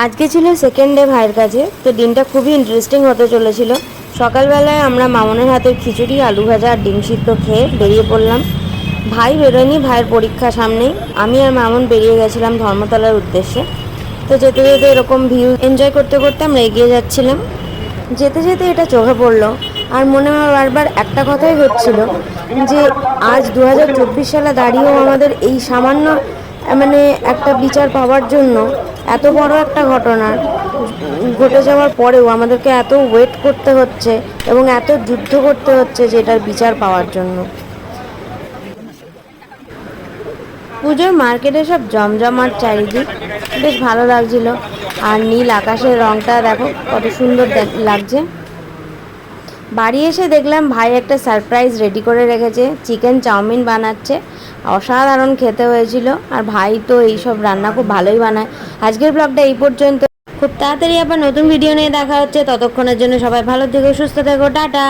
আজকে ছিল second day ভাইয়ের কাছে, তো দিনটা খুবই ইন্টারেস্টিং হতে চলেছিল। সকালবেলায় আমরা মামনের হাতের খিচুড়ি, আলু ভাজা আর ডিম সিদ্ধ খেয়ে বেরিয়ে পড়লাম। ভাই বেরোয়নি, ভাইয়ের পরীক্ষা সামনেই। আমি আর মামন বেরিয়ে গেছিলাম ধর্মতলার উদ্দেশ্যে। তো যেতে যেতে এরকম ভিউ এনজয় করতে করতে আমরা এগিয়ে যাচ্ছিলাম। যেতে যেতে এটা চোখে পড়লো, আর মনে আমার বারবার একটা কথাই হচ্ছিল যে আজ 2024 সালে দাঁড়িয়েও আমাদের এই সামান্য মানে একটা বিচার পাওয়ার জন্য, এত বড় একটা ঘটনা ঘটে যাওয়ার পরেও আমাদেরকে এত ওয়েট করতে হচ্ছে এবং এত যুদ্ধ করতে হচ্ছে যে এটার বিচার পাওয়ার জন্য। পুজোর মার্কেটে সব জমজমাট চারিদিক, বেশ ভালো লাগছিল। আর নীল আকাশের রংটা দেখো কত সুন্দর লাগছে। বাড়ি এসে দেখলাম ভাই একটা সারপ্রাইজ রেডি করে রেখেছে, চিকেন চাউমিন বানাচ্ছে। অসাধারণ খেতে হয়েছিল, আর ভাই তো এইসব রান্না খুব ভালোই বানায়। আজকের ব্লগটা এই পর্যন্ত। খুব তাড়াতাড়ি আবার নতুন ভিডিও নিয়ে দেখা হচ্ছে। ততক্ষণের জন্য সবাই ভালো থেকো, সুস্থ থেকো, টাটা।